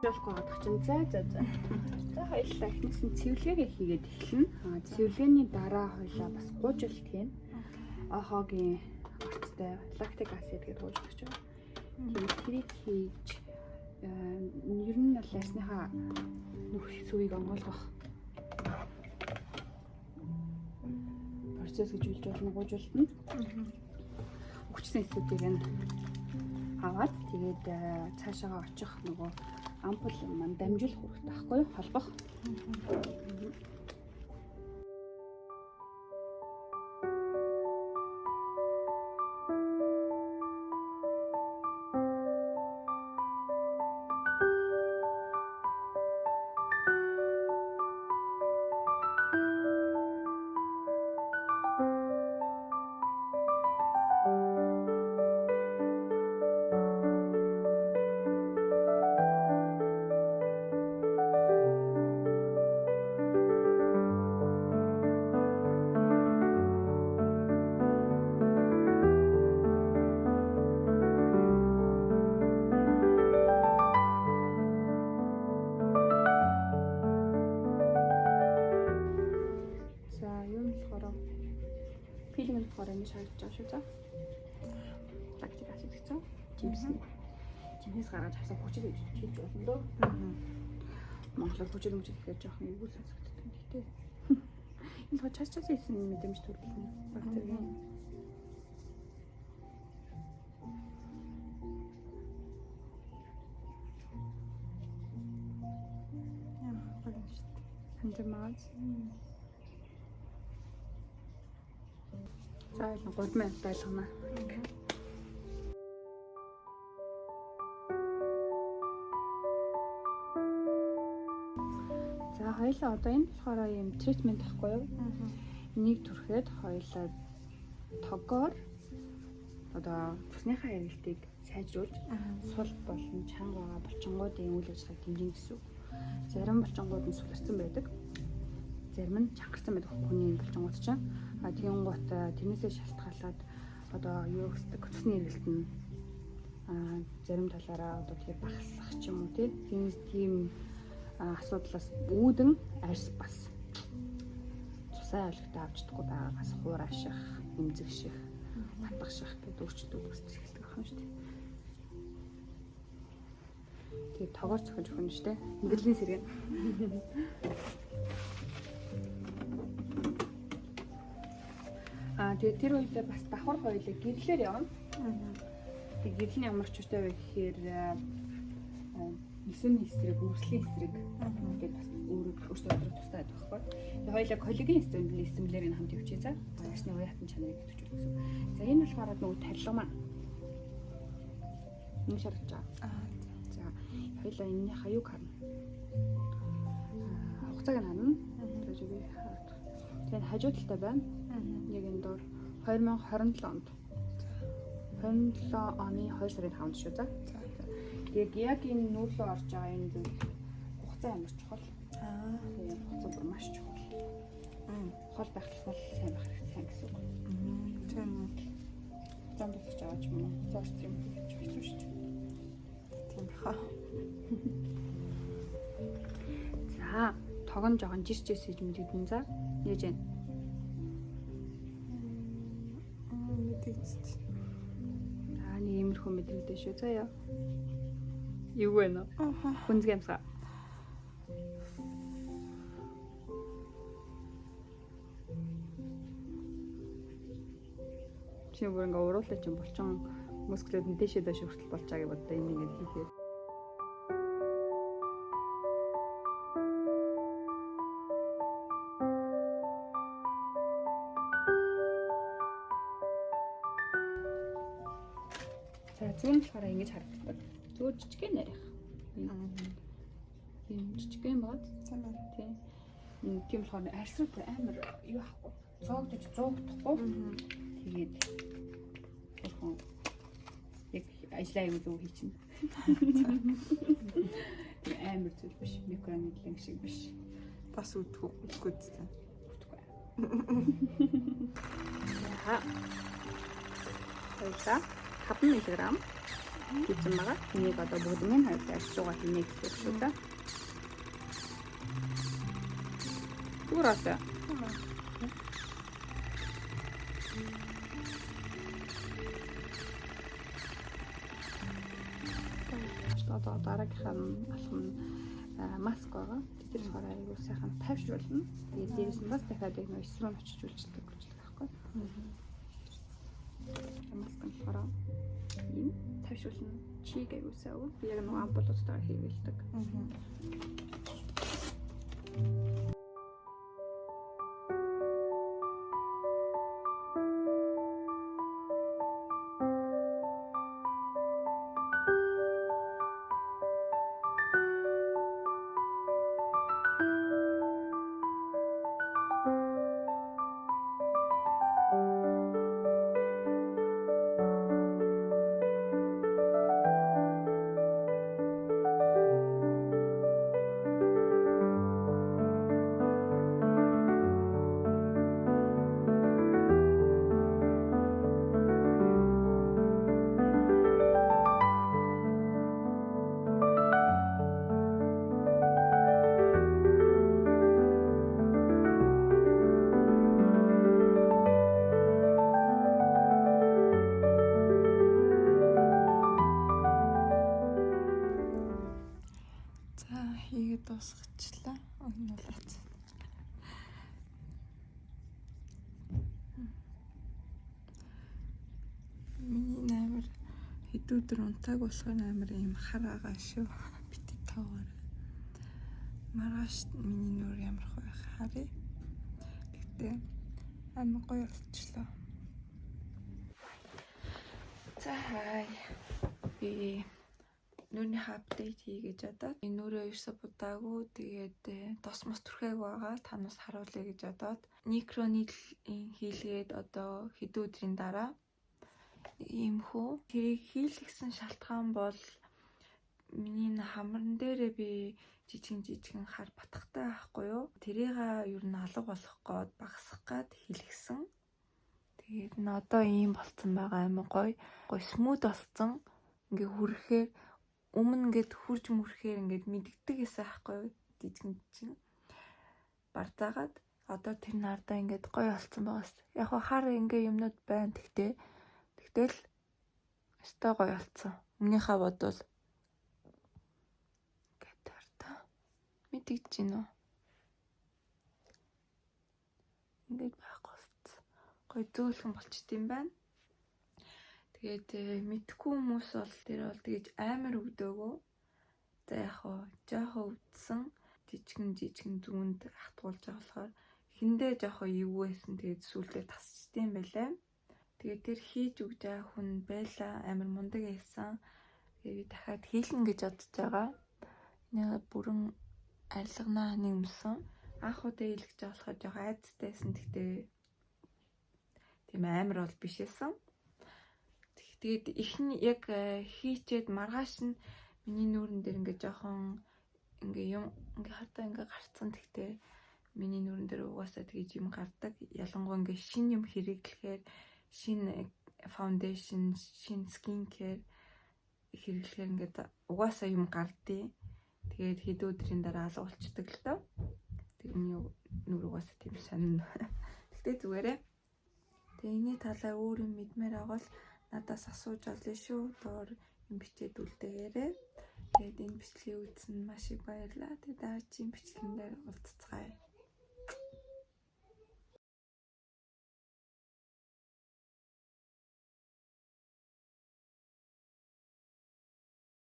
Жолгүй гадах чинь за. За хоёулаа эхнээс нь цэвэрлэгээ хийгээд эхэлнэ. Цэвэрлэгээний дараа хоёулаа бас гуйжуулт хийн. Охогийн орцтой лактик асид гэдэг гуйжуулж байгаа. Тэгээд тэрийг хийж ер нь бол арсныхаа нөхөх сүвийг онгойлгох процесс гэж хэлж болно. Гуйжуултанд хүчсэн эсүүдийг нь аваад тэгээд цаашаага очих нөгөө ампул маань дамжуулах хэрэгтэй байхгүй юу? Холбох. Пилинг болохоор энэ шаарч байгаа шүү за. Лактик асид гэсэн. Жимс гаргаж авсан хүчтэй хийж болно дөө. Монголоор хүчтэй гэхээр жоохон эвгүй сонсогддог юм тий. Энэ хоо чаас хийсэн мэдрэмж төрүүлнэ. Бактерийн. Хандмаас. За энэ 3 минут байлгана. За хоёлаа одоо энэ болохоор юм тритмент байхгүй юу? Энийг түрхэд хоёлаа тогоор одоо цусныхаа эргэлтийг сайжруулж сул болон чанга байгаа булчингуудын үйл ажиллагааг дэмжин гэсэн үг. Зарим булчингууд нь суларсан байдаг. Зарим нь чангарсан байдаг хүний булчингууд чинь. Тийм гот тэрнээсээ шалтгаалаад одоо юу гэдэг цусны эргэлт нь зарим талаараа одоо тэгээ багасах ч юм уу тийм асуудлаас үүдэн арьс бас цусаа айлгтаа авч чадахгүй байгаагаас хуураших, эмзэгших, батгаших гэдэг өөрчлөлтүүд үүсэж эхэлдэг юм шүү дээ. Тэгээ тоогоор цохиж өгнө шүү дээ. Мэдрэлийн сэрэг. Тэгээ тэр үедээ бас давхар хоёлыг гэрлэлээр явна. Тэгээ гэрэл нь ямар ч үстэй вэ гэхээр эсрэг эсрэг, үрслийн эсрэг гэдэг бас өөртөө тустай байдаг байхгүй. Тэгээ хоёлаа коллаген стимулэр нь хамт явуулчих за. Арсны уяатан чанарыг төвчүүлэх гэсэн. За энэ болохоор нөгөө тарилга маань. Нэг шаргаж байгаа. За хоёлаа энэний хаюуг харна. Хугацааг нь харна. Тэгээд хажуу талтай байна. Яг энэ доор 2027 онд 27 оны 2 сарын 5-нд шүү за. Яг энэ нүүрлөө орж байгаа энэ зүйл хугацаа ямар чухал. Тэгээд хугацаа бүр маш чухал. Хол байх тусмал сайн байх хэрэгтэй гэсэн үг. Тийм үү. Зам босч байгаа ч юм уу. Зорч юм гэж хэлсэн шүү дээ. Тийм баха. За, тогон жоохон жирчээс хийж мэдэгдэн за. Яаж вэ? Нэг иймэрхүү мэдрэгдэж шүү заяа. Юу вэ нэ? Хүнзгий амсгаа. Чи бүр ингээ уруулаа чинь булчин мускулууд нь дэшээ дэш хүртэл болж байгааг боддоо энэ ингээ хийхээр. Зүүн болохоор ингэж харагддаг. Зүгээр жижигхэн нарийнх. Тийм жижигхэн бод. Тийм. Тийм болохоор арьсруу амар юу ахгүй. Зоогдож зуухдахгүй. Тэгээд өөрхөн яг ажлаа юу зөв хийчихнэ. Амар зүйл биш. Микронэдлэн шиг биш. Бас үтгүү үтгүүцтэй. Үтгүү. За. 5 мг хийсэн байгаа. Энийг одоо бүгд минь хоёрт ашиглуугаар хийнэ гэсэн үг шүү дээ. Зүгээр одоо. Одоо дараагийнхаа алхам нь маск байгаа. Тэр болохоор аягүй сайхан тайвшруулна. Тэгээд дээрээс нь бас дахиад яг нөө эс рүү очиж үйлчлдэг байхгүй. Маск нь болохоор ийм тайвшруулна. Чиг аягүй сайн. Би яг нөө ампулуудтайгаар хийгээлдэг. хийгээд дуусгачлаа. Өгнөлөөц. Миний наймар хэдүүдөр унтааг болохоор амар юм хараагаа шүү. Бити таваар. Маргааш миний нүур ямар байх харъя. Гэтэ амар гоё болчихлоо. За хай. Би нүрийн апдейт хийгээд жадаад нүрээ ерөөсө будаагүй. Тэгээд тос мос түрхээг байгаа. Танаас харуулъя гэж бодоод никроны хийлгээд одоо хэдэн өдрийн дараа ийм хөө тэрийг хийлгсэн шалтгаан бол миний хамран дээрээ би жижигэн хар батхтай байхгүй юу? Тэрийг ер нь алга болох гээд багасгах гээд хийлгсэн. Тэгээд н одоо ийм болцсон байгаа амар гоё смут болцсон. Ингээ хүрэхээр өмнө ингээд хурж мөрөхээр ингээд мэддэг гэсэн байхгүй юу? Жижигэн бардаагаад одоо тэр нардаа ингээд гоё болцсон байгаас. Яг хар ингээ юмнууд байна. Тэгтэл өстой гоё болцсон. Өмнөхөө бодвол ингээд тартаа мэдэгдэж гинөө. Ингээд байхгүй болцсон. Гоё зөөлхөн болчт юм байна. Тэгээд мэдхгүй хүмүүс бол тэр бол тэгэж амар өвдөөгөө. За яг жоохон өвдсөн жижигэн зүүнд хатгуулж байгаа болохоор эхэндээ жоохон эвгүй байсан. Тэгээд сүүлдээ тасчдсан байлаа. Тэгээд тэр хийж өгж байгаа хүн байла амар мундаг байсан. Тэгээд би дахиад хийлнэ гэж бодож байгаа. Нэг бүрэн арилганаа нэмсэн. Анх удаа хийлгэж байгаа болохоор жоохон айцтайсэн. Тэгтээ тийм амар бол биш байсан. Тэгээд ихний яг хийчээд маргааш нь миний нүүрэн дээр ингээ жоохон ингээ юм ингээ хатаа ингээ гарцсан. Тэгтээ миний нүүрэн дээр угаасаа тэгж юм гардаг. Ялангуяа ингээ шинэ юм хэрэглэхээр шинэ фаундейшн, шинэ скин кэр хэрэглэхээр ингээ угаасаа юм гардыг. Тэгээд хэд өдрийн дараа алга болчдөг л доо. Тэг миний нүүр угаасаа тийм сонин. Тэгтээ зүгээрээ. Тэгээ энэний талаар өөр юм мэдмээр байгаа бол надаас асууж олно шүү. Доор юм бичээд үлдээгээрэй. Тэгээд энэ бичлэгийг үзсэн маш их баярлалаа. Тэгээд дараагийн бичлэгэн дээр уулзцгаая.